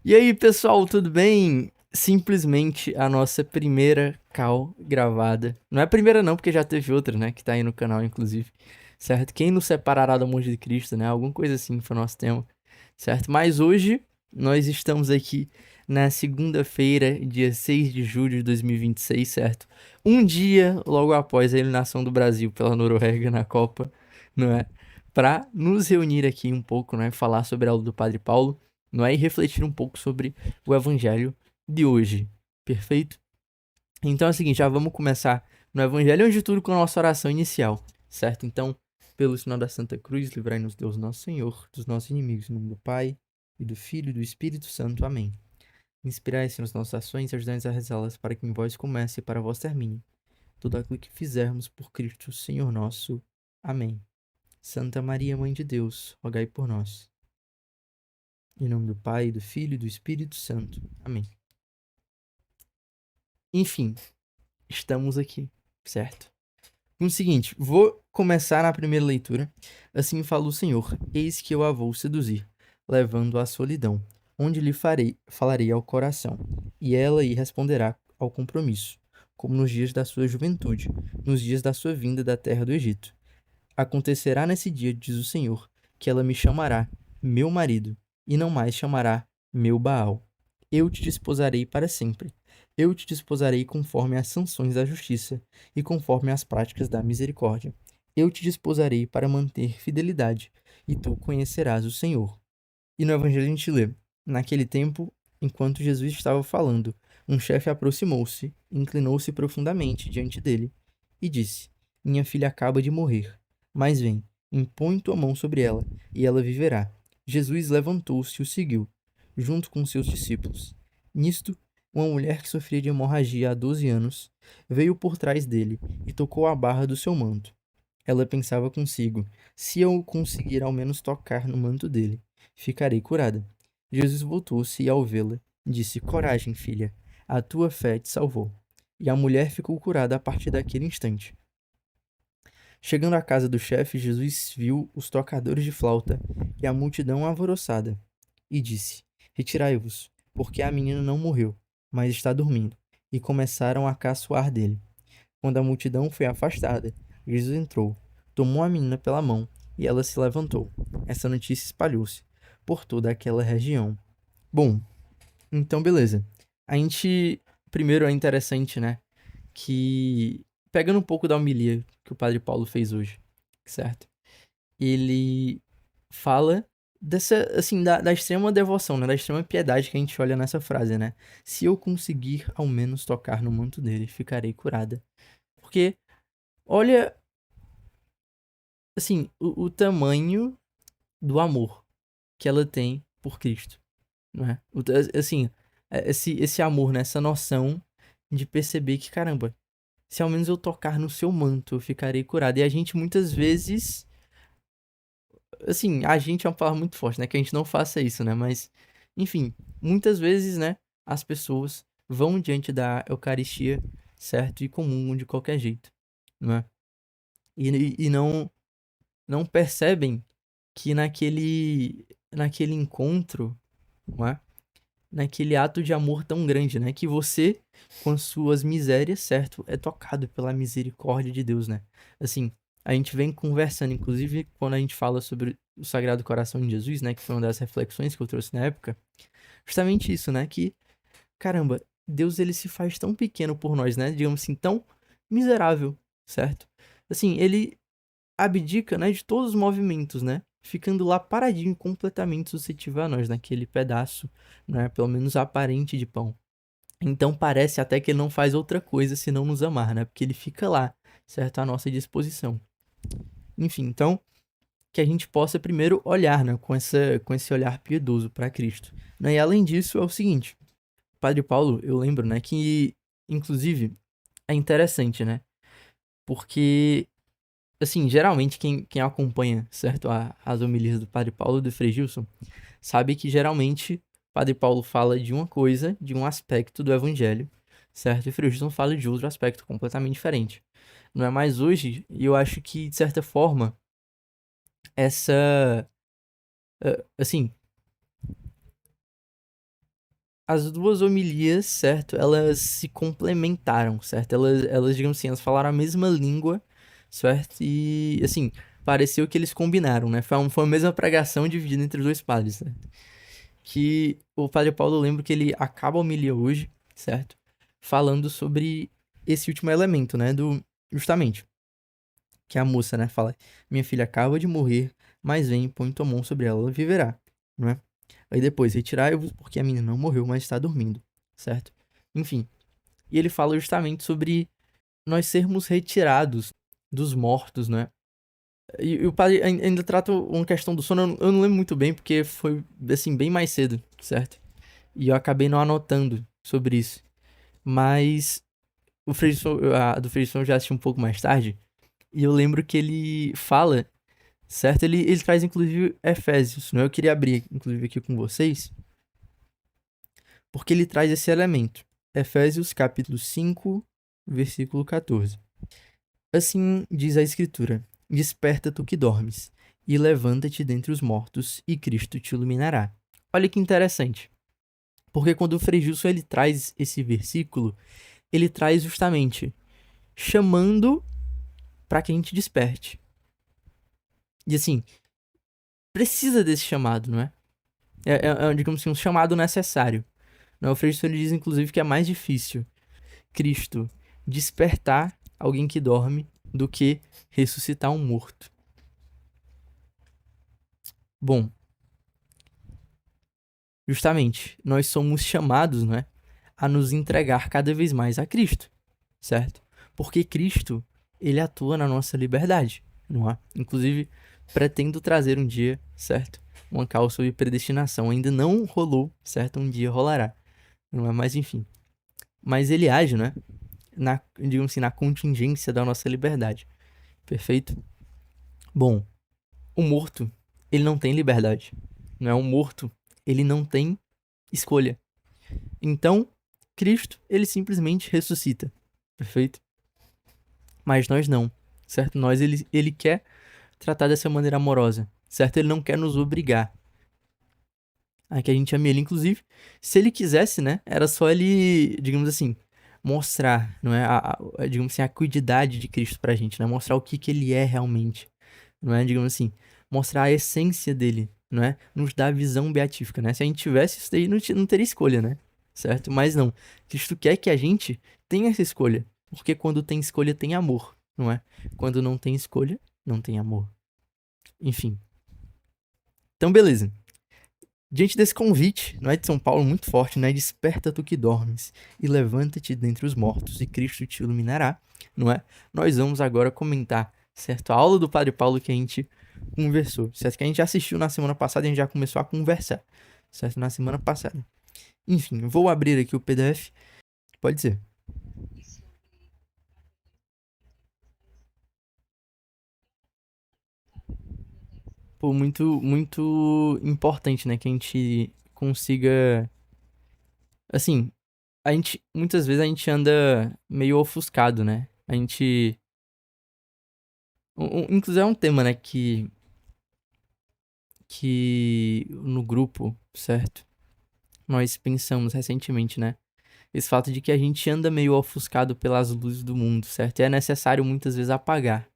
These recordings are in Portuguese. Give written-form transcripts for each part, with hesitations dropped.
E aí, pessoal, tudo bem? Simplesmente a nossa primeira call gravada. Não é a primeira não, porque já teve outra, né? Que tá aí no canal, inclusive. Certo? Quem nos separará do amor de Cristo, né? Alguma coisa assim foi o nosso tema. Certo? Mas hoje nós estamos aqui na segunda-feira, dia 6 de julho de 2026, certo? Um dia logo após a eliminação do Brasil pela Noruega na Copa, não é? Para nos reunir aqui um pouco, né? Falar sobre a aula do Padre Paulo, não é? E refletir um pouco sobre o evangelho de hoje. Perfeito? Então é o seguinte, já vamos começar no evangelho, antes de tudo, com a nossa oração inicial, certo? Então, pelo sinal da Santa Cruz, livrai-nos Deus nosso Senhor dos nossos inimigos, em nome do Pai, e do Filho e do Espírito Santo. Amém. Inspirai-se nas nossas ações e ajudai-nos a rezá-las, para que em vós comece e para vós termine tudo aquilo que fizermos por Cristo, Senhor nosso. Amém. Santa Maria, Mãe de Deus, rogai por nós. Em nome do Pai, do Filho e do Espírito Santo. Amém. Enfim, estamos aqui, certo? O seguinte, vou começar na primeira leitura. Assim fala o Senhor: Eis que eu a vou seduzir, levando à solidão, onde lhe falarei ao coração, e ela lhe responderá ao compromisso, como nos dias da sua juventude, nos dias da sua vinda da terra do Egito. Acontecerá nesse dia, diz o Senhor, que ela me chamará meu marido, e não mais chamará meu Baal. Eu te desposarei para sempre. Eu te desposarei conforme as sanções da justiça e conforme as práticas da misericórdia. Eu te desposarei para manter fidelidade, e tu conhecerás o Senhor. E no Evangelho a gente lê: Naquele tempo, enquanto Jesus estava falando, um chefe aproximou-se, inclinou-se profundamente diante dele e disse: Minha filha acaba de morrer, mas vem, impõe tua mão sobre ela, e ela viverá. Jesus levantou-se e o seguiu, junto com seus discípulos. Nisto, uma mulher que sofria de hemorragia há 12 anos veio por trás dele e tocou a barra do seu manto. Ela pensava consigo: se eu conseguir ao menos tocar no manto dele, ficarei curada. Jesus voltou-se e, ao vê-la, disse: Coragem, filha, a tua fé te salvou. E a mulher ficou curada a partir daquele instante. Chegando à casa do chefe, Jesus viu os tocadores de flauta e a multidão alvoroçada, e disse: Retirai-vos, porque a menina não morreu, mas está dormindo. E começaram a caçoar dele. Quando a multidão foi afastada, Jesus entrou, tomou a menina pela mão e ela se levantou. Essa notícia espalhou-se por toda aquela região. Bom, então beleza. A gente, primeiro é interessante, né, que pegando um pouco da homilia que o Padre Paulo fez hoje, certo? Ele fala dessa, assim, da extrema devoção, né, da extrema piedade que a gente olha nessa frase, né? Se eu conseguir ao menos tocar no manto dele, ficarei curada. Porque olha, assim, o tamanho do amor que ela tem por Cristo, não é? Assim, esse amor, né? Essa noção de perceber que, caramba, se ao menos eu tocar no seu manto, eu ficarei curado. E a gente muitas vezes, assim, a gente é uma palavra muito forte, né? Que a gente não faça isso, né? Mas, enfim, muitas vezes, né? As pessoas vão diante da Eucaristia, certo? E comungam de qualquer jeito, não é? E não percebem que naquele encontro, não é? Naquele ato de amor tão grande, né? Que você, com as suas misérias, certo? É tocado pela misericórdia de Deus, né? Assim, a gente vem conversando, inclusive, quando a gente fala sobre o Sagrado Coração de Jesus, né? Que foi uma das reflexões que eu trouxe na época. Justamente isso, né? Que, caramba, Deus, ele se faz tão pequeno por nós, né? Digamos assim, tão miserável, certo? Assim, ele abdica, né, de todos os movimentos, né? Ficando lá paradinho, completamente suscetível a nós, naquele pedaço, né, pelo menos aparente de pão. Então parece até que ele não faz outra coisa senão nos amar, né? Porque ele fica lá, certo? À nossa disposição. Enfim, então que a gente possa primeiro olhar, né, com esse olhar piedoso para Cristo. Né? E além disso, é o seguinte, Padre Paulo, eu lembro, né, que inclusive é interessante, né? Porque assim, geralmente quem acompanha, certo, as homilias do Padre Paulo e do Frei Gilson, sabe que geralmente Padre Paulo fala de uma coisa, de um aspecto do Evangelho, certo? E Frei Gilson fala de outro aspecto completamente diferente. Não é mais hoje, e eu acho que, de certa forma, essa, assim, as duas homilias, certo? Elas se complementaram, certo? Elas, digamos assim, elas falaram a mesma língua, certo? E, assim, pareceu que eles combinaram, né? Foi a mesma pregação dividida entre os dois padres, certo? Que o padre Paulo, eu lembro que ele acaba a homilia hoje, certo? Falando sobre esse último elemento, né? Justamente, que a moça, né, fala: minha filha acaba de morrer, mas vem e põe tua mão sobre ela, ela viverá, não é? Aí depois, retirai-vos porque a menina não morreu, mas está dormindo, certo? Enfim, e ele fala justamente sobre nós sermos retirados dos mortos, né? E o padre ainda trata uma questão do sono, eu não lembro muito bem, porque foi, assim, bem mais cedo, certo? E eu acabei não anotando sobre isso. Mas o Frei a do Frei eu já assisti um pouco mais tarde, e eu lembro que ele fala, certo? Ele traz, inclusive, Efésios, né? Eu queria abrir, inclusive, aqui com vocês, porque ele traz esse elemento. Efésios, capítulo 5, versículo 14. Assim diz a Escritura: desperta tu que dormes, e levanta-te dentre os mortos, e Cristo te iluminará. Olha que interessante, porque quando o Frei Gilson ele traz esse versículo, ele traz justamente chamando para que a gente desperte. E assim, precisa desse chamado, não é? Digamos assim, um chamado necessário. Não, o Frei Gilson ele diz, inclusive, que é mais difícil Cristo despertar alguém que dorme do que ressuscitar um morto. Bom, justamente, nós somos chamados, não é, a nos entregar cada vez mais a Cristo, certo? Porque Cristo, ele atua na nossa liberdade, não é? Inclusive, pretendo trazer um dia, certo? Uma causa sobre predestinação. Ainda não rolou, certo? Um dia rolará, não é? Mas enfim. Mas ele age, né? Digamos assim, na contingência da nossa liberdade. Perfeito? Bom, o morto, ele não tem liberdade. Não é? O morto, ele não tem escolha. Então, Cristo, ele simplesmente ressuscita. Perfeito? Mas nós não. Certo? Nós, ele quer tratar dessa maneira amorosa. Certo? Ele não quer nos obrigar a que a gente ame ele. Inclusive, se ele quisesse, né? Era só ele, digamos assim, mostrar, não é? Digamos assim, a cuidade de Cristo pra gente, né? Mostrar o que ele é realmente. Não é? Digamos assim, mostrar a essência dele, não é? Nos dá a visão beatífica, né? Se a gente tivesse isso daí, não teria escolha, né? Certo? Mas não. Cristo quer que a gente tenha essa escolha. Porque quando tem escolha, tem amor, não é? Quando não tem escolha, não tem amor. Enfim. Então, beleza. Diante desse convite, não é, de São Paulo, muito forte, né? Desperta tu que dormes e levanta-te dentre os mortos e Cristo te iluminará, não é? Nós vamos agora comentar, certo? A aula do Padre Paulo que a gente conversou, certo? Que a gente já assistiu na semana passada e a gente já começou a conversar, certo? Na semana passada. Enfim, vou abrir aqui o PDF. Pode ser. Pô, muito, muito importante, né? Que a gente consiga. Assim, muitas vezes a gente anda meio ofuscado, né? A gente. Inclusive é um tema, né? Que no grupo, certo? Nós pensamos recentemente, né? Esse fato de que a gente anda meio ofuscado pelas luzes do mundo, certo? E é necessário muitas vezes apagar,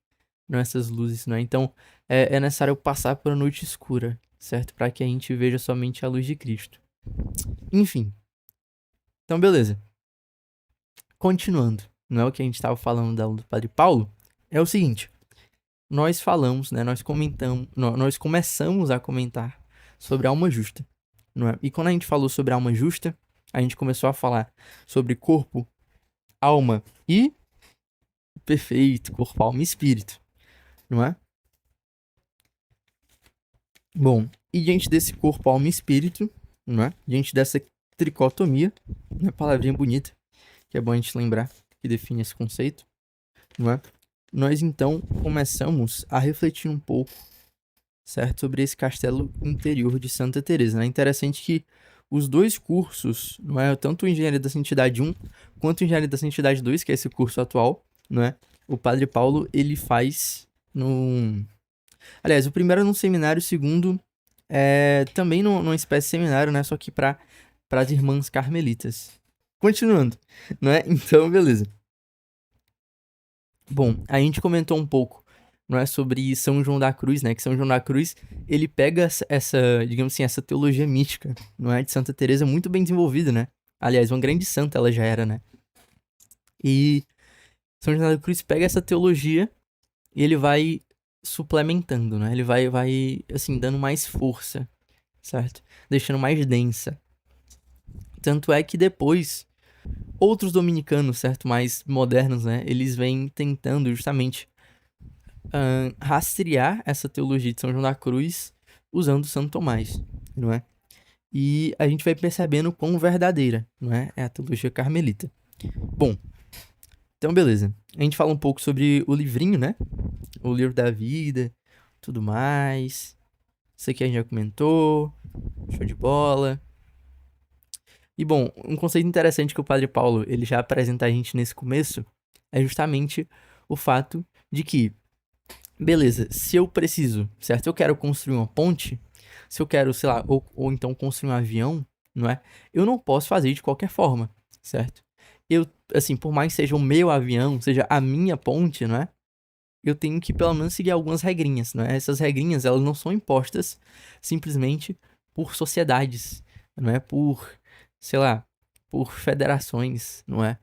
não, essas luzes, né? Então é necessário passar por uma noite escura, certo? Para que a gente veja somente a luz de Cristo. Enfim. Então, beleza. Continuando, não é o que a gente estava falando da aula do Padre Paulo? É o seguinte. Nós falamos, né? Nós comentamos, nós começamos a comentar sobre a alma justa, não é? E quando a gente falou sobre a alma justa, a gente começou a falar sobre corpo, alma e perfeito, corpo, alma e espírito, não é? Bom, e diante desse corpo, alma e espírito, não é? Diante dessa tricotomia, uma palavrinha bonita, que é bom a gente lembrar, que define esse conceito, não é? Nós então começamos a refletir um pouco, certo, sobre esse castelo interior de Santa Teresa, né? Interessante que os dois cursos, não é, tanto o Engenharia da Santidade 1 quanto o Engenharia da Santidade 2, que é esse curso atual, não é? O Padre Paulo, ele faz no... Aliás, o primeiro é num seminário, o segundo é também numa espécie de seminário, né? Só que para para as irmãs carmelitas. Continuando, não é? Então, beleza. Bom, a gente comentou um pouco, não é, sobre São João da Cruz, né? Que São João da Cruz, ele pega digamos assim, essa teologia mística, não é, de Santa Teresa muito bem desenvolvida, né? Aliás, uma grande santa ela já era, né? E São João da Cruz pega essa teologia e ele vai suplementando, né? Ele vai assim, dando mais força, certo? Deixando mais densa. Tanto é que depois, outros dominicanos, certo? Mais modernos, né? Eles vêm tentando justamente rastrear essa teologia de São João da Cruz usando Santo Tomás, não é? E a gente vai percebendo quão verdadeira, não é? É a teologia carmelita. Bom, então beleza. A gente fala um pouco sobre o livrinho, né? O livro da vida, tudo mais. Isso aqui a gente já comentou. Show de bola. E bom, um conceito interessante que o Padre Paulo ele já apresenta a gente nesse começo é justamente o fato de que, beleza, se eu preciso, certo? Eu quero construir uma ponte, se eu quero, sei lá, ou então construir um avião, não é? Eu não posso fazer de qualquer forma, certo? Eu, assim, por mais que seja o meu avião, seja a minha ponte, não é? Eu tenho que pelo menos seguir algumas regrinhas, não é? Essas regrinhas, elas não são impostas simplesmente por sociedades, não é? Por, sei lá, por federações, não é?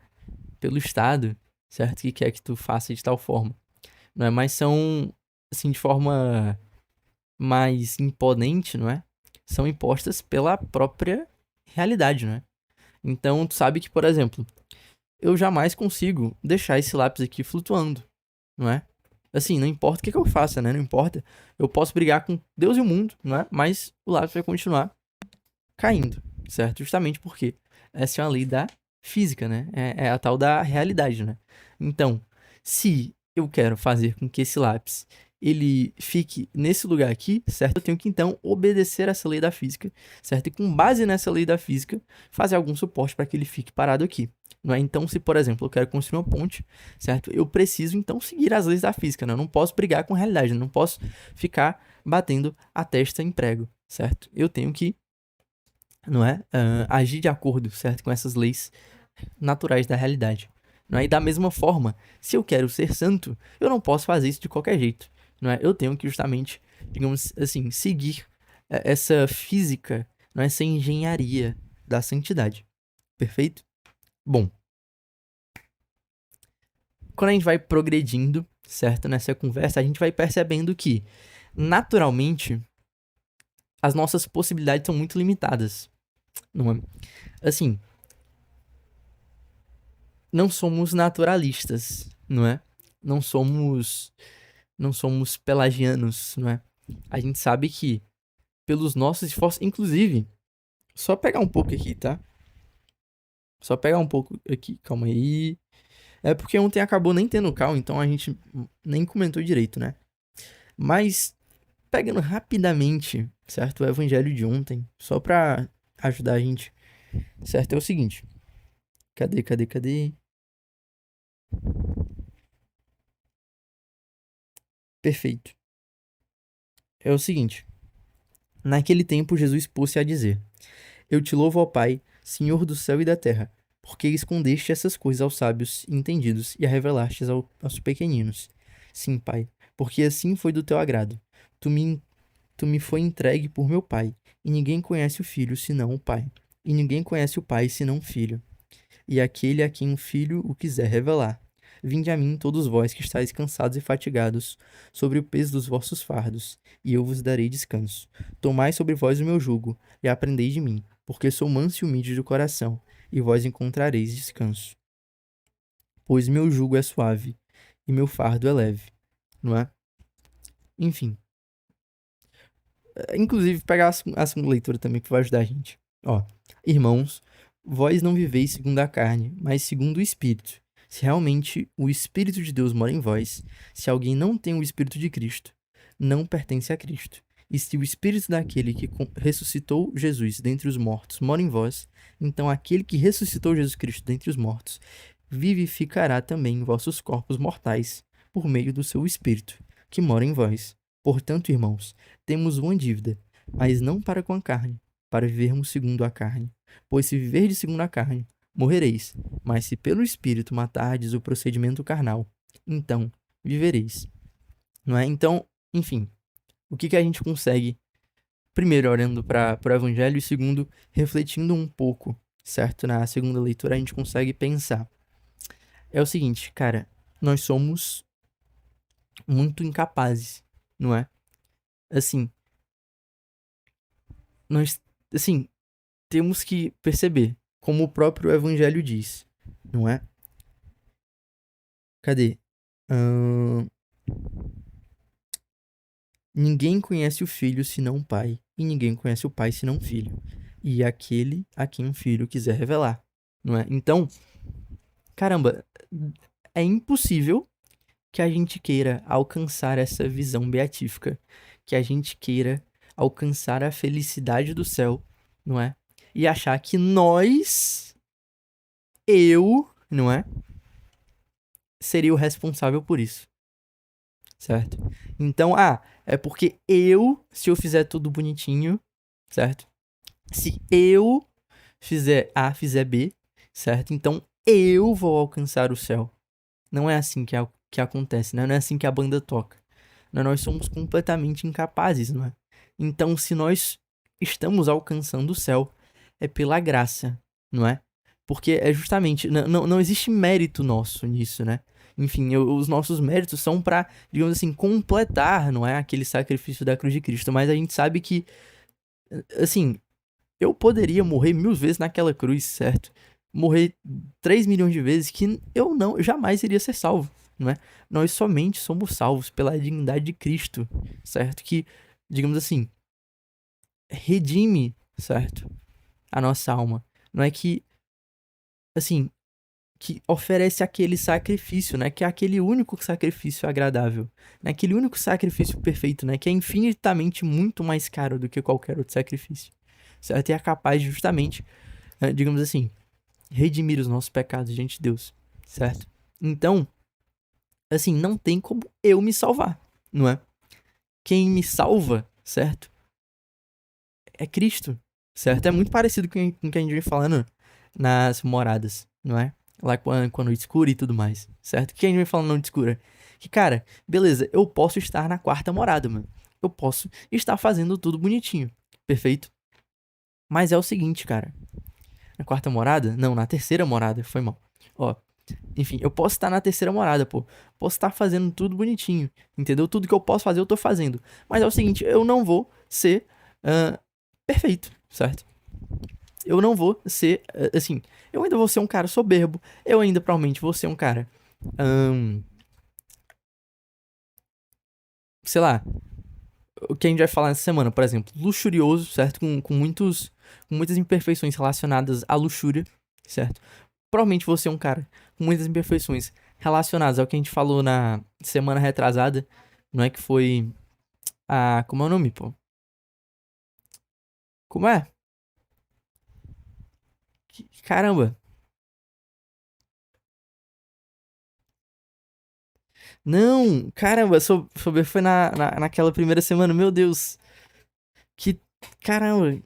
Pelo Estado, certo? Que quer que tu faça de tal forma, não é? Mas são, assim, de forma mais imponente, não é? São impostas pela própria realidade, não é? Então, tu sabe que, por exemplo, eu jamais consigo deixar esse lápis aqui flutuando, não é? Assim, não importa o que eu faça, né? Não importa. Eu posso brigar com Deus e o mundo, não é? Mas o lápis vai continuar caindo, certo? Justamente porque essa é uma lei da física, né? É a tal da realidade, né? Então, se eu quero fazer com que esse lápis ele fique nesse lugar aqui, certo? Eu tenho que então obedecer essa lei da física, certo? E com base nessa lei da física, fazer algum suporte para que ele fique parado aqui. Não é? Então, se por exemplo eu quero construir uma ponte, certo? Eu preciso então seguir as leis da física, né? Eu não posso brigar com a realidade, eu não posso ficar batendo a testa em prego, certo? Eu tenho que, não é, agir de acordo, certo, com essas leis naturais da realidade. Não é? E da mesma forma, se eu quero ser santo, eu não posso fazer isso de qualquer jeito. Não é? Eu tenho que justamente, digamos assim, seguir essa física, não é? Essa engenharia da santidade. Perfeito? Bom, quando a gente vai progredindo, certo, nessa conversa, a gente vai percebendo que, naturalmente, as nossas possibilidades são muito limitadas. Não é? Assim, não somos naturalistas, não é? Não somos pelagianos, não é? A gente sabe que pelos nossos esforços, inclusive, só pegar um pouco aqui, tá? Só pegar um pouco aqui, calma aí. É porque ontem acabou nem tendo cal, então a gente nem comentou direito, né? Mas pegando rapidamente, certo? O evangelho de ontem, só pra ajudar a gente, certo? É o seguinte. Cadê? Perfeito. É o seguinte. Naquele tempo, Jesus pôs-se a dizer: Eu te louvo, ó Pai, Senhor do céu e da terra, porque escondeste essas coisas aos sábios e entendidos e a revelastes aos pequeninos. Sim, Pai, porque assim foi do teu agrado. Tu me foi entregue por meu Pai, e ninguém conhece o Filho senão o Pai, e ninguém conhece o Pai senão o Filho, e aquele a quem o Filho o quiser revelar. Vinde a mim, todos vós que estáis cansados e fatigados, sobre o peso dos vossos fardos, e eu vos darei descanso. Tomai sobre vós o meu jugo, e aprendei de mim, porque sou manso e humilde de coração, e vós encontrareis descanso. Pois meu jugo é suave, e meu fardo é leve, não é? Enfim. Inclusive, pegar a segunda leitura também, que vai ajudar a gente. Ó, irmãos, vós não viveis segundo a carne, mas segundo o Espírito. Se realmente o Espírito de Deus mora em vós, se alguém não tem o Espírito de Cristo, não pertence a Cristo. E se o Espírito daquele que ressuscitou Jesus dentre os mortos mora em vós, então aquele que ressuscitou Jesus Cristo dentre os mortos vivificará também vossos corpos mortais por meio do seu Espírito, que mora em vós. Portanto, irmãos, temos uma dívida, mas não para com a carne, para vivermos segundo a carne. Pois se viverdes segundo a carne, morrereis. Mas se pelo Espírito matardes o procedimento carnal, então vivereis. Não é? Então, enfim, o que a gente consegue, primeiro, olhando para o Evangelho, e segundo, refletindo um pouco, certo? Na segunda leitura, a gente consegue pensar. É o seguinte, cara, nós somos muito incapazes, não é? Assim, nós, assim, temos que perceber, como o próprio Evangelho diz, não é? Cadê? Ninguém conhece o filho senão o pai, e ninguém conhece o pai senão o filho, e aquele a quem o filho quiser revelar, não é? Então, caramba, é impossível que a gente queira alcançar essa visão beatífica, que a gente queira alcançar a felicidade do céu, não é? E achar que nós, não é? Seria o responsável por isso, certo? Então, é porque se eu fizer tudo bonitinho, certo? Se eu fizer A, fizer B, certo? Então eu vou alcançar o céu. Não é assim que acontece, né? Não é assim que a banda toca. Nós somos completamente incapazes, não é? Então, se nós estamos alcançando o céu, é pela graça, não é? Porque é justamente, não existe mérito nosso nisso, né? Enfim, os nossos méritos são para, digamos assim, completar, não é? Aquele sacrifício da cruz de Cristo. Mas a gente sabe que, assim, eu poderia morrer 1000 vezes naquela cruz, certo? Morrer 3 milhões de vezes que eu jamais iria ser salvo, não é? Nós somente somos salvos pela dignidade de Cristo, certo? Que, digamos assim, redime, certo? A nossa alma. Não é que, assim, que oferece aquele sacrifício, né? Que é aquele único sacrifício agradável, né? Aquele único sacrifício perfeito, né? Que é infinitamente muito mais caro do que qualquer outro sacrifício, certo? E é capaz de justamente, digamos assim, redimir os nossos pecados diante de Deus, certo? Então, assim, não tem como eu me salvar, não é? Quem me salva, certo? É Cristo, certo? É muito parecido com o que a gente vem falando nas moradas, não é? Lá com a noite escura e tudo mais, certo? O que a gente vem falando na noite escura? Que, cara, beleza, eu posso estar na quarta morada, mano. Eu posso estar fazendo tudo bonitinho, perfeito? Mas é o seguinte, cara. Na quarta morada? Não, na terceira morada, foi mal. Ó, enfim, eu posso estar na terceira morada, pô. Posso estar fazendo tudo bonitinho, entendeu? Tudo que eu posso fazer, eu tô fazendo. Mas é o seguinte, eu não vou ser perfeito, certo? Eu não vou ser, assim, eu ainda vou ser um cara soberbo. Eu ainda provavelmente vou ser um cara, sei lá, o que a gente vai falar nessa semana, por exemplo, luxurioso, certo? Com muitas imperfeições relacionadas à luxúria, certo? Provavelmente você é um cara com muitas imperfeições relacionadas ao que a gente falou na semana retrasada, não é? Que foi como é o nome, pô? Como é? Caramba. Não, caramba, sobre foi naquela primeira semana, meu Deus. Que, caramba,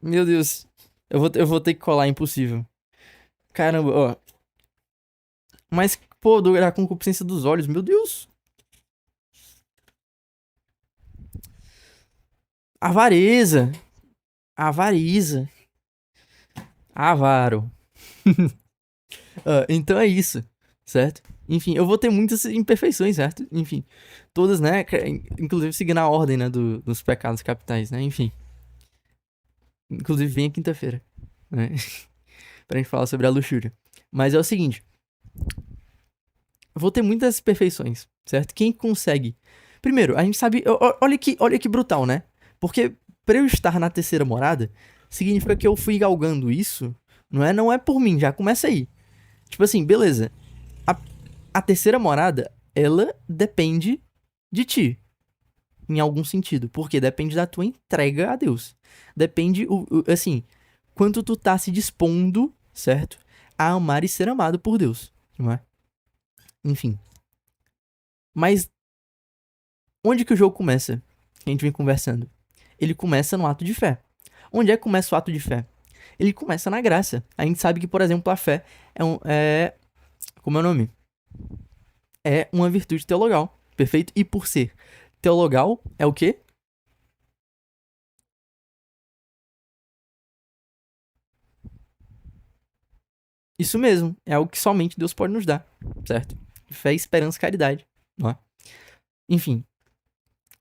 meu Deus. Eu vou ter que colar, impossível. Caramba, ó. Mas, pô, da concupiscência dos olhos, meu Deus. Avareza. Avariza. Avaro. Então é isso, certo? Enfim, eu vou ter muitas imperfeições, certo? Enfim, todas, né? Inclusive seguindo a ordem, né? Dos pecados capitais, né? Enfim. Inclusive, vem a quinta-feira, né? Pra gente falar sobre a luxúria. Mas é o seguinte. Eu vou ter muitas imperfeições, certo? Quem consegue... Primeiro, a gente sabe... Olha que brutal, né? Porque pra eu estar na terceira morada, significa que eu fui galgando isso, não é por mim, já começa aí. Tipo assim, beleza. A terceira morada, ela depende de ti. Em algum sentido. Porque depende da tua entrega a Deus. Depende, assim, quanto tu tá se dispondo, certo? A amar e ser amado por Deus, não é? Enfim. Mas onde que o jogo começa? A gente vem conversando. Ele começa no ato de fé. Onde é que começa o ato de fé? Ele começa na graça. A gente sabe que, por exemplo, a fé como é o nome? É uma virtude teologal, perfeito? E por ser teologal, é o quê? Isso mesmo, é algo que somente Deus pode nos dar, certo? Fé, esperança, caridade, não é? Enfim,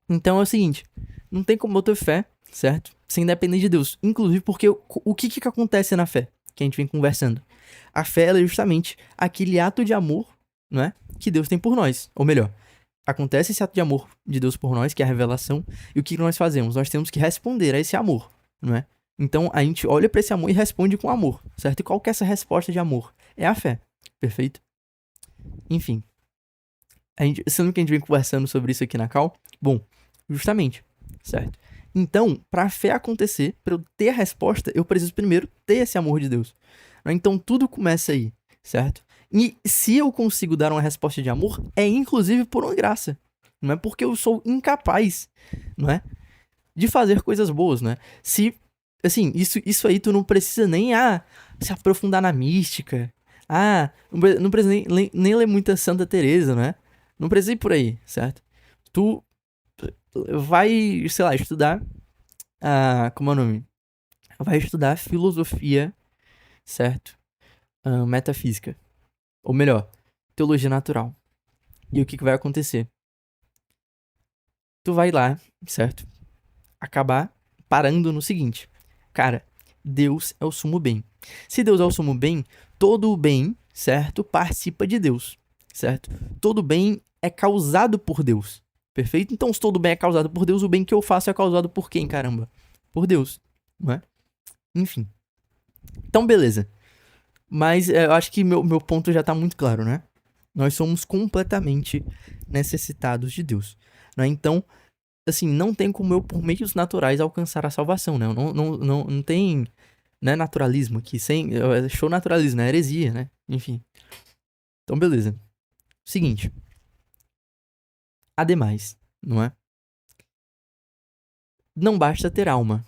então é o seguinte, não tem como eu ter fé, certo? Sem depender de Deus. Inclusive porque o que acontece na fé? Que a gente vem conversando. A fé ela é justamente aquele ato de amor, não é? Que Deus tem por nós. Ou melhor, acontece esse ato de amor de Deus por nós, que é a revelação, e o que nós fazemos? Nós temos que responder a esse amor, não é? Então a gente olha para esse amor e responde com amor, certo? E qual que é essa resposta de amor? É a fé, perfeito? Enfim, sendo que a gente vem conversando sobre isso aqui na Cal, bom, justamente, certo? Então, para a fé acontecer, para eu ter a resposta, eu preciso primeiro ter esse amor de Deus. Então tudo começa aí, certo? E se eu consigo dar uma resposta de amor, é inclusive por uma graça. Não é porque eu sou incapaz, não é? De fazer coisas boas, né? Se, assim, isso aí tu não precisa nem se aprofundar na mística. Não precisa nem ler muita Santa Teresa, né? Não precisa ir por aí, certo? Tu vai, sei lá, estudar como é o nome? Vai estudar filosofia, certo? Metafísica. Ou melhor, teologia natural. E o que vai acontecer? Tu vai lá, certo? Acabar parando no seguinte. Cara, Deus é o sumo bem. Se Deus é o sumo bem, todo o bem, certo? Participa de Deus, certo? Todo bem é causado por Deus, perfeito? Então, se todo bem é causado por Deus, o bem que eu faço é causado por quem, caramba? Por Deus, não é? Enfim. Então, beleza. Mas eu acho que meu ponto já tá muito claro, né? Nós somos completamente necessitados de Deus, né? Então, assim, não tem como eu, por meios naturais, alcançar a salvação, né? Não tem, né, naturalismo aqui. Show naturalismo, né? Heresia, né? Enfim. Então, beleza. Seguinte. Ademais, não é? Não basta ter alma.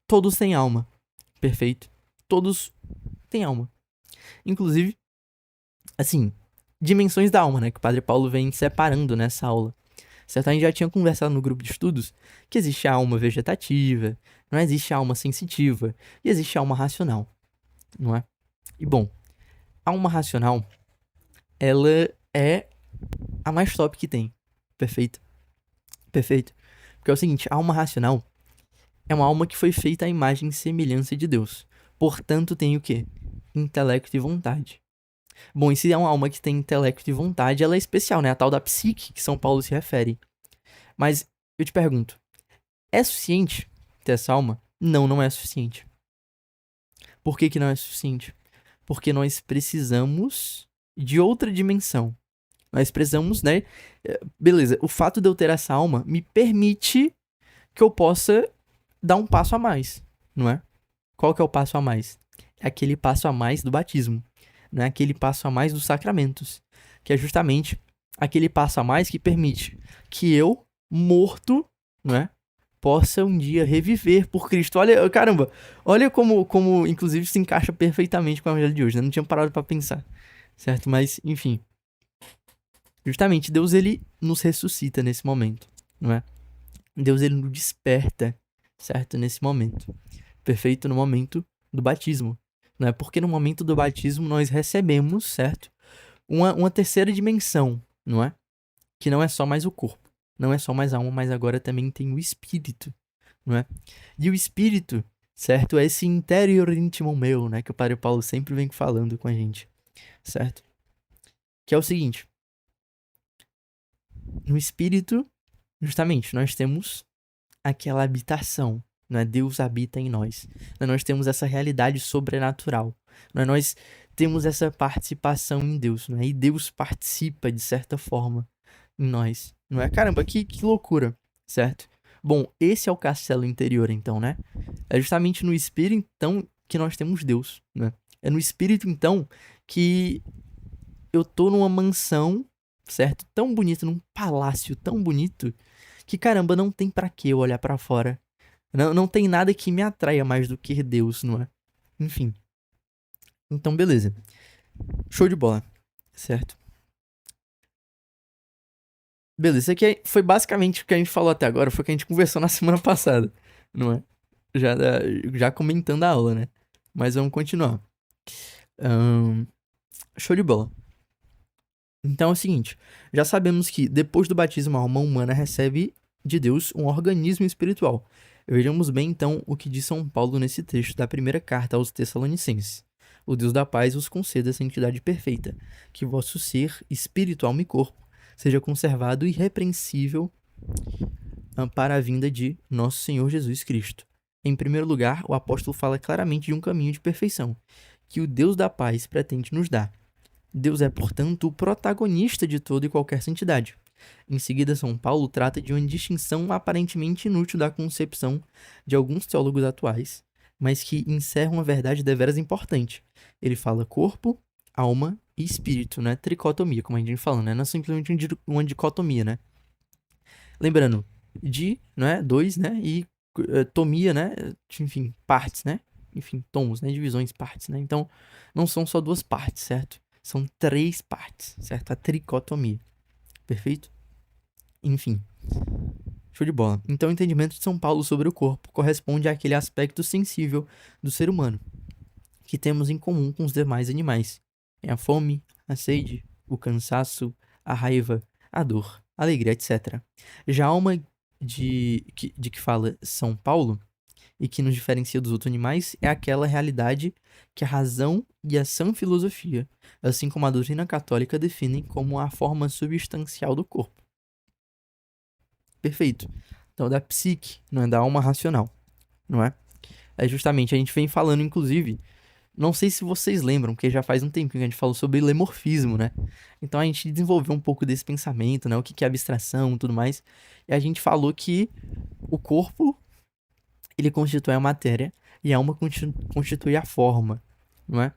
Todos têm alma. Perfeito? Todos têm alma. Inclusive, assim, dimensões da alma, né? Que o Padre Paulo vem separando nessa aula. Certo? A gente já tinha conversado no grupo de estudos que existe a alma vegetativa, não existe a alma sensitiva e existe a alma racional, não é? E bom, a alma racional, ela é a mais top que tem. Perfeito? Perfeito. Porque é o seguinte, a alma racional é uma alma que foi feita à imagem e semelhança de Deus. Portanto, tem o quê? Intelecto e vontade. Bom, e se é uma alma que tem intelecto e vontade, ela é especial, né? A tal da psique que São Paulo se refere. Mas eu te pergunto, é suficiente ter essa alma? Não, não é suficiente. Por que não é suficiente? Porque nós precisamos de outra dimensão. Nós precisamos, né? Beleza, o fato de eu ter essa alma me permite que eu possa dar um passo a mais, não é? Qual que é o passo a mais? É aquele passo a mais do batismo, não é aquele passo a mais dos sacramentos, que é justamente aquele passo a mais que permite que eu, morto, não é? Possa um dia reviver por Cristo. Olha, caramba, olha como inclusive se encaixa perfeitamente com o evangelho de hoje, né? Não tinha parado pra pensar, certo? Mas, enfim, justamente Deus ele nos ressuscita nesse momento, não é? Deus ele nos desperta, certo? Nesse momento. Perfeito no momento do batismo, não é? Porque no momento do batismo nós recebemos, certo? Uma terceira dimensão, não é? Que não é só mais o corpo, não é só mais a alma, mas agora também tem o espírito, não é? E o espírito, certo? É esse interior íntimo meu, né? Que o Padre Paulo sempre vem falando com a gente, certo? Que é o seguinte, no espírito, justamente, nós temos aquela habitação, né? Deus habita em nós. Nós temos essa realidade sobrenatural. Nós temos essa participação em Deus, né? E Deus participa, de certa forma, em nós. Não é? Caramba, que loucura, certo? Bom, esse é o castelo interior, então, né? É justamente no espírito, então, que nós temos Deus, né? É no espírito, então, que eu tô numa mansão, certo? Tão bonito, num palácio tão bonito, que caramba, não tem pra que eu olhar pra fora. Não tem nada que me atraia mais do que Deus, não é? Enfim. Então, beleza. Show de bola. Certo? Beleza, isso aqui foi basicamente o que a gente falou até agora, foi o que a gente conversou na semana passada, não é? Já, já comentando a aula, né? Mas vamos continuar. Show de bola. Então é o seguinte, já sabemos que depois do batismo a alma humana recebe de Deus um organismo espiritual. Vejamos bem então o que diz São Paulo nesse trecho da primeira carta aos Tessalonicenses. O Deus da paz vos conceda essa entidade perfeita, que vosso ser, espírito, alma e corpo, seja conservado irrepreensível para a vinda de nosso Senhor Jesus Cristo. Em primeiro lugar, o apóstolo fala claramente de um caminho de perfeição, que o Deus da paz pretende nos dar. Deus é, portanto, o protagonista de toda e qualquer santidade. Em seguida, São Paulo trata de uma distinção aparentemente inútil da concepção de alguns teólogos atuais, mas que encerra uma verdade deveras importante. Ele fala corpo, alma e espírito, né? Tricotomia, como a gente fala, né? Não é simplesmente uma dicotomia, né? Lembrando, né? Dois, né? E tomia, né? Enfim, partes, né? Enfim, tomos, né? Divisões, partes, né? Então, não são só duas partes, certo? São 3 partes, certo? A tricotomia. Perfeito? Enfim. Show de bola. Então, o entendimento de São Paulo sobre o corpo corresponde àquele aspecto sensível do ser humano que temos em comum com os demais animais. É a fome, a sede, o cansaço, a raiva, a dor, a alegria, etc. Já a alma de que fala São Paulo e que nos diferencia dos outros animais é aquela realidade que a razão e a sã filosofia, assim como a doutrina católica, definem como a forma substancial do corpo. Perfeito. Então, da psique, não é da alma racional, não é? É justamente, a gente vem falando, inclusive, não sei se vocês lembram, porque já faz um tempinho que a gente falou sobre lemorfismo, né? Então a gente desenvolveu um pouco desse pensamento, né? O que é abstração e tudo mais. E a gente falou que o corpo, ele constitui a matéria e a alma constitui a forma, não é?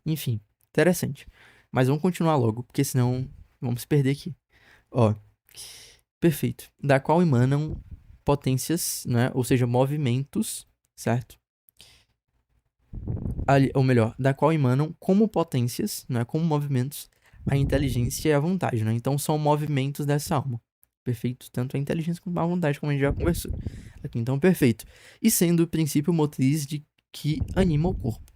Enfim, interessante. Mas vamos continuar logo, porque senão vamos se perder aqui. Ó, perfeito. Da qual emanam potências, né? Ou seja, movimentos, certo? Ou melhor, da qual emanam como potências, né? Como movimentos, a inteligência e a vontade, né? Então são movimentos dessa alma. Perfeito? Tanto a inteligência quanto a vontade, como a gente já conversou. Aqui, então, perfeito. E sendo o princípio motriz de que anima o corpo.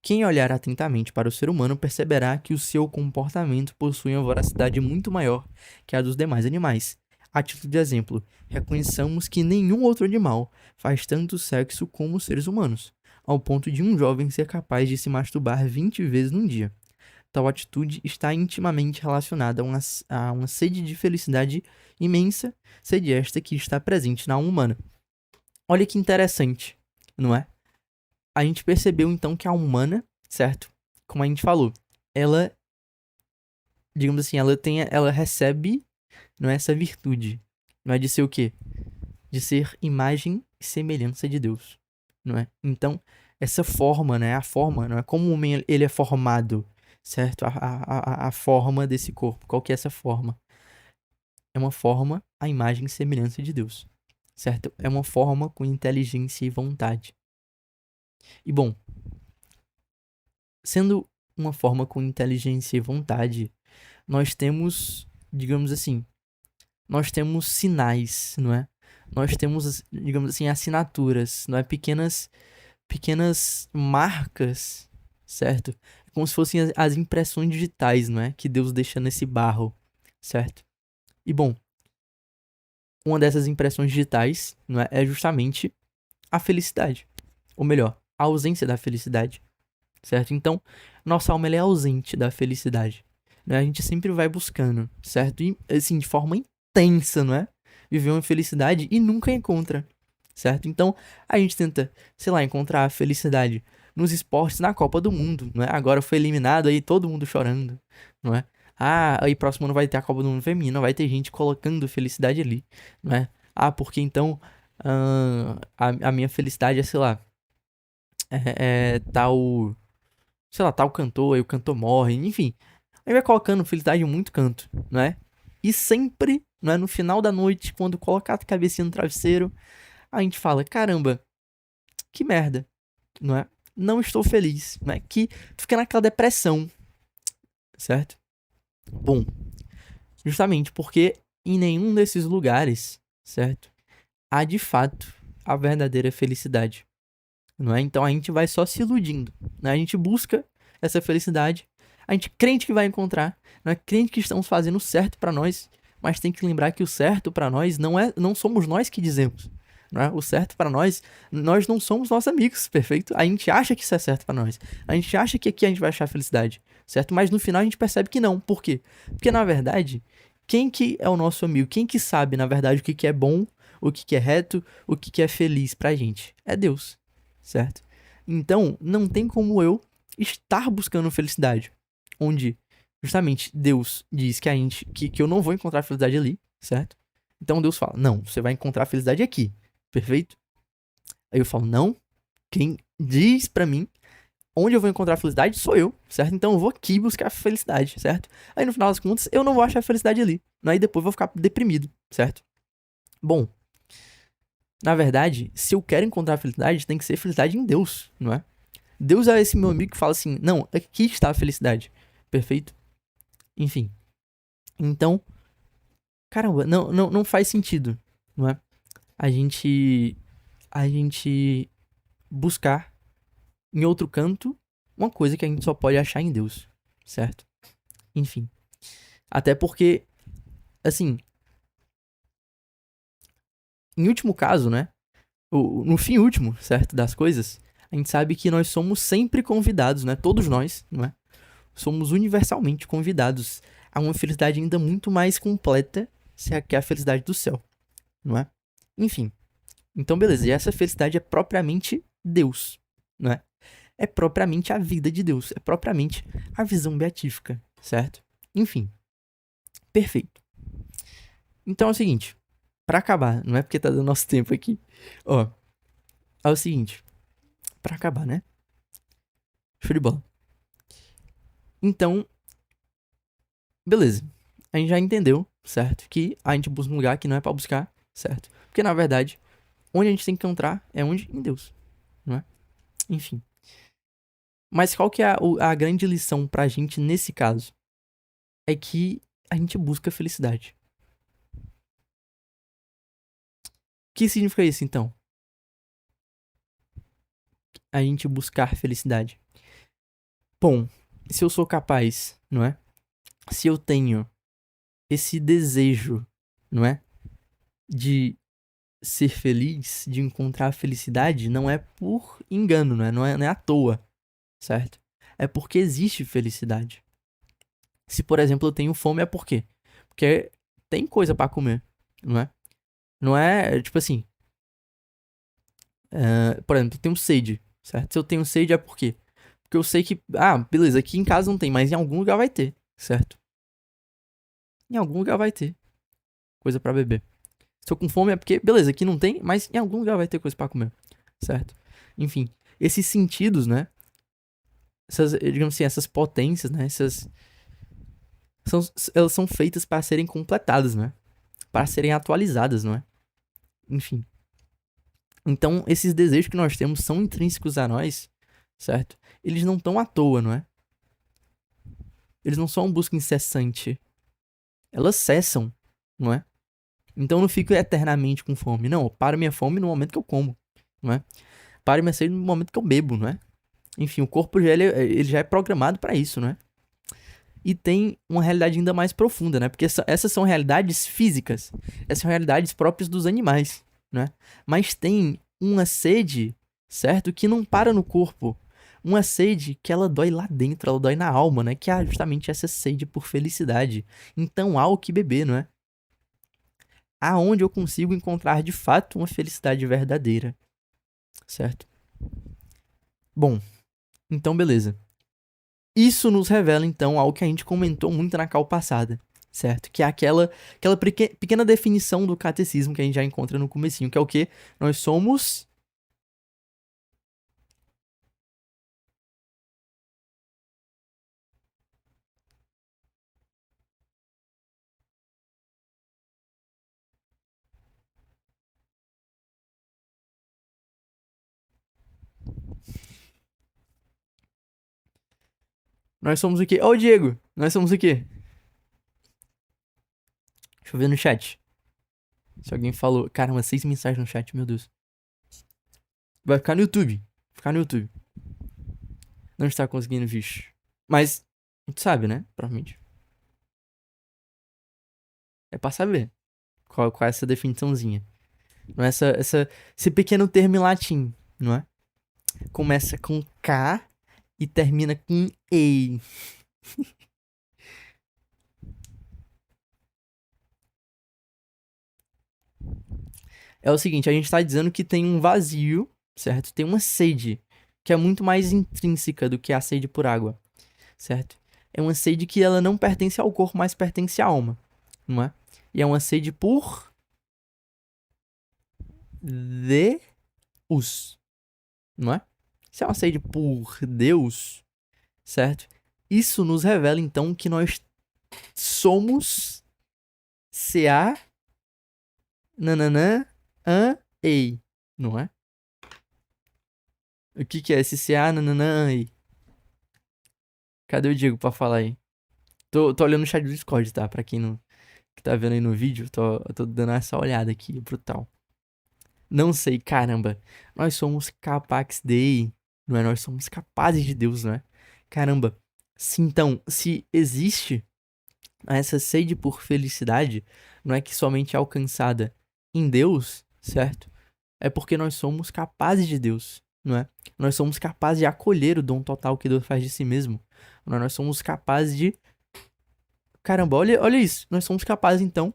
Quem olhar atentamente para o ser humano perceberá que o seu comportamento possui uma voracidade muito maior que a dos demais animais. A título de exemplo, reconheçamos que nenhum outro animal faz tanto sexo como os seres humanos, ao ponto de um jovem ser capaz de se masturbar 20 vezes num dia. Tal atitude está intimamente relacionada a uma sede de felicidade imensa, sede esta que está presente na alma humana. Olha que interessante, não é? A gente percebeu então que a humana, certo? Como a gente falou, ela, digamos assim, ela recebe, não é, essa virtude, não é de ser o quê? De ser imagem e semelhança de Deus, não é? Então, essa forma, né? A forma, não é? Como o homem ele é formado, certo? A forma desse corpo, qual que é essa forma? É uma forma à imagem e semelhança de Deus, certo? É uma forma com inteligência e vontade. E bom, sendo uma forma com inteligência e vontade, nós temos, digamos assim, nós temos sinais, não é? Nós temos, digamos assim, assinaturas, não é? Pequenas marcas, certo? Como se fossem as impressões digitais, não é? Que Deus deixa nesse barro, certo? E bom, uma dessas impressões digitais, não é? É justamente a felicidade. Ou melhor, a ausência da felicidade, certo? Então, nossa alma ela é ausente da felicidade, né? A gente sempre vai buscando, certo? E, assim, de forma intensa, não é? Viver uma felicidade e nunca encontra, certo? Então, a gente tenta, sei lá, encontrar a felicidade nos esportes na Copa do Mundo, não é? Agora foi eliminado aí todo mundo chorando, não é? Ah, aí próximo ano vai ter a Copa do Mundo feminina, vai ter gente colocando felicidade ali, não é? Ah, porque então a minha felicidade é, sei lá, tal, sei lá, tal cantor, aí o cantor morre, enfim. Aí vai colocando felicidade em muito canto, não é? E sempre, não é, no final da noite, quando colocar a cabecinha no travesseiro, a gente fala, caramba, que merda, não é? não estou feliz, né? Que tu fica naquela depressão, certo? Bom, justamente porque em nenhum desses lugares, certo? Há de fato a verdadeira felicidade, não é? Então a gente vai só se iludindo, né? A gente busca essa felicidade, a gente crente que vai encontrar, não é crente que estamos fazendo o certo pra nós, mas tem que lembrar que o certo pra nós não somos nós que dizemos, não é? O certo pra nós não somos nossos amigos, perfeito? A gente acha que isso é certo pra nós, a gente acha que aqui a gente vai achar felicidade, certo? Mas no final a gente percebe que não. Por quê? Porque na verdade, quem que é o nosso amigo? Quem que sabe na verdade o que que é bom, o que que é reto, o que que é feliz pra gente? É Deus, certo? Então, não tem como eu estar buscando felicidade, onde justamente Deus diz que que eu não vou encontrar felicidade ali, certo? Então Deus fala: "Não, você vai encontrar felicidade aqui". Perfeito? Aí eu falo: "Não, quem diz pra mim onde eu vou encontrar felicidade sou eu, certo? Então eu vou aqui buscar felicidade, certo?" Aí no final das contas, eu não vou achar felicidade ali. Aí depois eu vou ficar deprimido, certo? Bom, na verdade, se eu quero encontrar felicidade, tem que ser felicidade em Deus, não é? Deus é esse meu amigo que fala assim: "Não, aqui está a felicidade". Perfeito? Enfim. Então, caramba, não faz sentido, não é? A gente a gente buscar em outro canto uma coisa que a gente só pode achar em Deus, certo? Enfim. Até porque, assim, em último caso, né? No fim último, certo? Das coisas, a gente sabe que nós somos sempre convidados, né? Todos nós, não é? Somos universalmente convidados a uma felicidade ainda muito mais completa, que é a felicidade do céu, não é? Enfim. Então, beleza. E essa felicidade é propriamente Deus, não é? É propriamente a vida de Deus. É propriamente a visão beatífica, certo? Enfim. Perfeito. Então é o seguinte. Pra acabar, não é porque tá dando nosso tempo aqui. Ó, é o seguinte. Pra acabar, né? Show de bola. Então, beleza. A gente já entendeu, certo? Que a gente busca um lugar que não é pra buscar, certo? Porque na verdade, onde a gente tem que encontrar é onde? Em Deus, não é? Enfim. Mas qual que é a grande lição pra gente nesse caso? É que a gente busca felicidade. O que significa isso, então? A gente buscar felicidade. Bom, se eu sou capaz, não é? Se eu tenho esse desejo, não é? De ser feliz, de encontrar a felicidade, não é por engano, não é à toa, certo? É porque existe felicidade. Se, por exemplo, eu tenho fome, é por quê? Porque tem coisa pra comer, não é? Não é, tipo assim, por exemplo, eu tenho sede, certo? Se eu tenho sede é por quê? Porque eu sei que, beleza, aqui em casa não tem, mas em algum lugar vai ter, certo? Em algum lugar vai ter coisa pra beber. Se eu com fome é porque, beleza, aqui não tem, mas em algum lugar vai ter coisa pra comer, certo? Enfim, esses sentidos, né? Essas, digamos assim, essas potências, né? São, elas são feitas para serem completadas, né? Para serem atualizadas, não é? Enfim. Então, esses desejos que nós temos são intrínsecos a nós, certo? Eles não estão à toa, não é? Eles não são uma busca incessante. Elas cessam, não é? Então eu não fico eternamente com fome. Não, eu paro minha fome no momento que eu como, não é? Paro minha sede no momento que eu bebo, não é? Enfim, o corpo ele já é programado para isso, não é? E tem uma realidade ainda mais profunda, né? Porque essas são realidades físicas. Essas são realidades próprias dos animais, né? Mas tem uma sede, certo? Que não para no corpo. Uma sede que ela dói lá dentro, ela dói na alma, né? Que é justamente essa sede por felicidade. Então há o que beber, não é? Aonde eu consigo encontrar de fato uma felicidade verdadeira, certo? Bom, então beleza. Isso nos revela, então, algo que a gente comentou muito na cal passada, certo? Que é aquela pequena definição do catecismo que a gente já encontra no comecinho, que é o quê? Nós somos... Nós somos o quê? Ô, Diego, nós somos o quê? Deixa eu ver no chat. Se alguém falou. Caramba, 6 mensagens no chat, meu Deus. Vai ficar no YouTube. Vai ficar no YouTube. Não está conseguindo, bicho. Mas, a gente sabe, né? Provavelmente. É pra saber qual é essa definiçãozinha. Não é esse pequeno termo em latim, não é? Começa com K e termina com EI. É o seguinte, a gente tá dizendo que tem um vazio, certo? Tem uma sede, que é muito mais intrínseca do que a sede por água, certo? É uma sede que ela não pertence ao corpo, mas pertence à alma, não é? E é uma sede por Deus, não é? Se é uma sede por Deus, certo? Isso nos revela então que nós somos CA nananã ei, não é? O que é esse CA nananã ei? Cadê o Diego pra falar aí? Tô olhando o chat do Discord, tá? Pra quem não que tá vendo aí no vídeo, tô dando essa olhada aqui, brutal. Não sei, caramba. Nós somos capax Dei, não é? Nós somos capazes de Deus, não é? Caramba. Então, se existe essa sede por felicidade, não é que somente é alcançada em Deus, certo? É porque nós somos capazes de Deus, não é? Nós somos capazes de acolher o dom total que Deus faz de si mesmo. Nós somos capazes de. Caramba, olha isso. Nós somos capazes, então,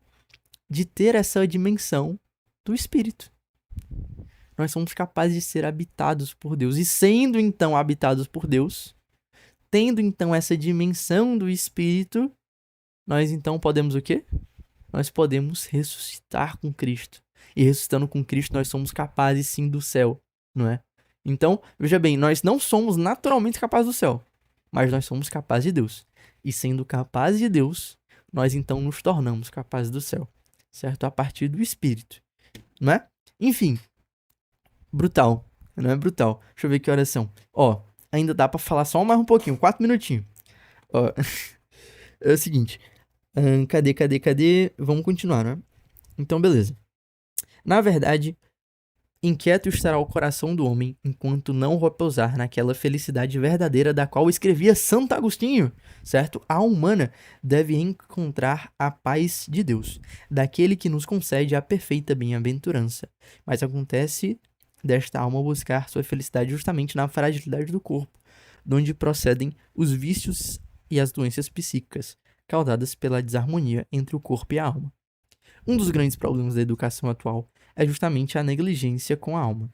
de ter essa dimensão do Espírito. Nós somos capazes de ser habitados por Deus. E sendo, então, habitados por Deus, tendo, então, essa dimensão do Espírito, nós, então, podemos o quê? Nós podemos ressuscitar com Cristo. E ressuscitando com Cristo, nós somos capazes, sim, do céu, não é? Então, veja bem, nós não somos naturalmente capazes do céu, mas nós somos capazes de Deus. E sendo capazes de Deus, nós então nos tornamos capazes do céu, certo? A partir do Espírito, não é? Enfim, brutal, não é brutal? Deixa eu ver que horas são. Ó, ainda dá pra falar só mais um pouquinho, 4 minutinhos. Ó, é o seguinte, cadê? Vamos continuar, né? Então, beleza. Na verdade, inquieto estará o coração do homem enquanto não repousar naquela felicidade verdadeira da qual escrevia Santo Agostinho, certo? A humana deve encontrar a paz de Deus, daquele que nos concede a perfeita bem-aventurança. Mas acontece desta alma buscar sua felicidade justamente na fragilidade do corpo, de onde procedem os vícios e as doenças psíquicas, causadas pela desarmonia entre o corpo e a alma. Um dos grandes problemas da educação atual é justamente a negligência com a alma.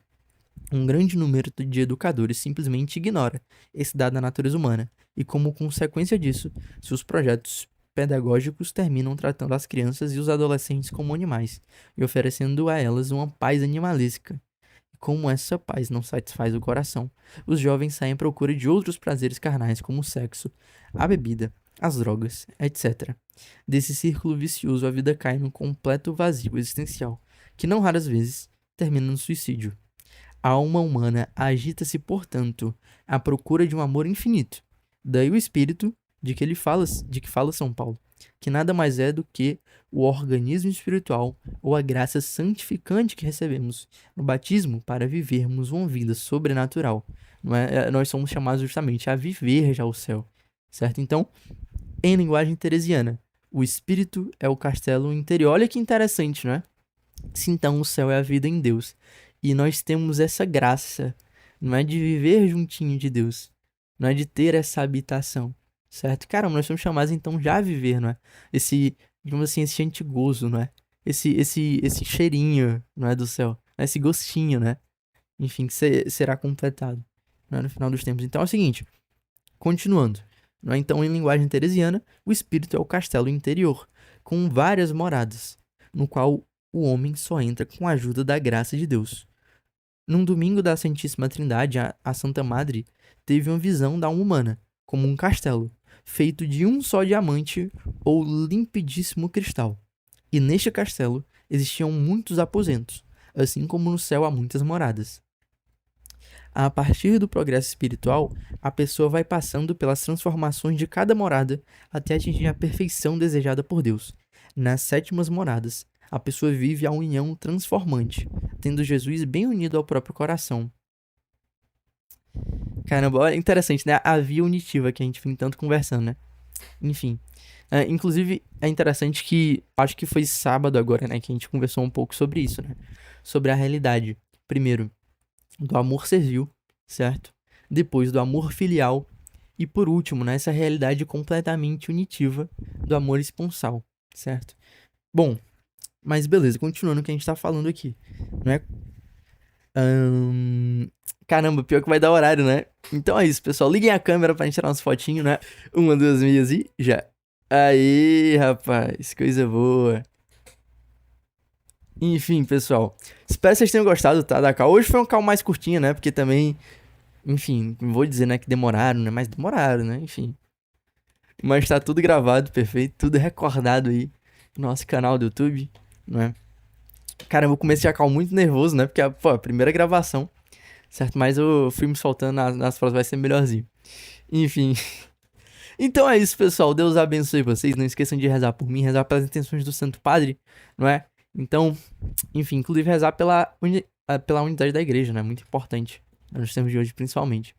Um grande número de educadores simplesmente ignora esse dado da natureza humana e, como consequência disso, seus projetos pedagógicos terminam tratando as crianças e os adolescentes como animais e oferecendo a elas uma paz animalesca. E como essa paz não satisfaz o coração, os jovens saem à procura de outros prazeres carnais como o sexo, a bebida, as drogas, etc. Desse círculo vicioso, a vida cai num completo vazio existencial, que não raras vezes termina no suicídio. A alma humana agita-se, portanto, à procura de um amor infinito. Daí o espírito de que fala São Paulo, que nada mais é do que o organismo espiritual ou a graça santificante que recebemos no batismo para vivermos uma vida sobrenatural. Não é? Nós somos chamados justamente a viver já o céu, certo? Então, em linguagem teresiana, o espírito é o castelo interior. Olha que interessante, não é? Se então o céu é a vida em Deus. E nós temos essa graça, não é de viver juntinho de Deus, não é de ter essa habitação, certo? Caramba, nós somos chamados então já a viver, não é? Esse, digamos assim, esse antigozo, não é? Esse cheirinho, não é, do céu, esse gostinho, né? Enfim, que será completado, não é, no final dos tempos. Então é o seguinte, continuando, não é? Então, em linguagem teresiana, o espírito é o castelo interior, com várias moradas, no qual o homem só entra com a ajuda da graça de Deus. Num domingo da Santíssima Trindade, a Santa Madre teve uma visão da alma humana, como um castelo, feito de um só diamante ou limpidíssimo cristal. E neste castelo existiam muitos aposentos, assim como no céu há muitas moradas. A partir do progresso espiritual, a pessoa vai passando pelas transformações de cada morada até atingir a perfeição desejada por Deus. Nas sétimas moradas, a pessoa vive a união transformante, tendo Jesus bem unido ao próprio coração. Caramba, é interessante, né? A via unitiva que a gente vem tanto conversando, né? Enfim. Inclusive, é interessante que acho que foi sábado agora, né? Que a gente conversou um pouco sobre isso, né? Sobre a realidade. Primeiro, do amor servil, certo? Depois, do amor filial. E por último, né? Essa realidade completamente unitiva do amor esponsal, certo? Bom, mas beleza, continuando o que a gente tá falando aqui, né? Caramba, pior que vai dar horário, né? Então é isso, pessoal. Liguem a câmera pra gente tirar umas fotinhos, né? Uma, duas, meias e já. Aí, rapaz, coisa boa. Enfim, pessoal. Espero que vocês tenham gostado, tá? Da call. Hoje foi uma call mais curtinha, né? Porque também, enfim, não vou dizer, né, que demoraram, né? Mas demoraram, né? Enfim. Mas tá tudo gravado, perfeito. Tudo recordado aí no nosso canal do YouTube, não é? Cara, eu comecei a call muito nervoso, né? Porque, pô, a primeira gravação, certo? Mas eu fui me soltando nas próximas vai ser melhorzinho. Enfim. Então é isso, pessoal. Deus abençoe vocês. Não esqueçam de rezar por mim, rezar pelas intenções do Santo Padre, não é? Então, enfim, inclusive rezar pela unidade da igreja, né? Muito importante, nos tempos de hoje, principalmente,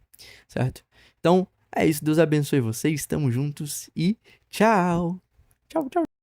certo? Então, é isso. Deus abençoe vocês. Estamos juntos e tchau. Tchau, tchau.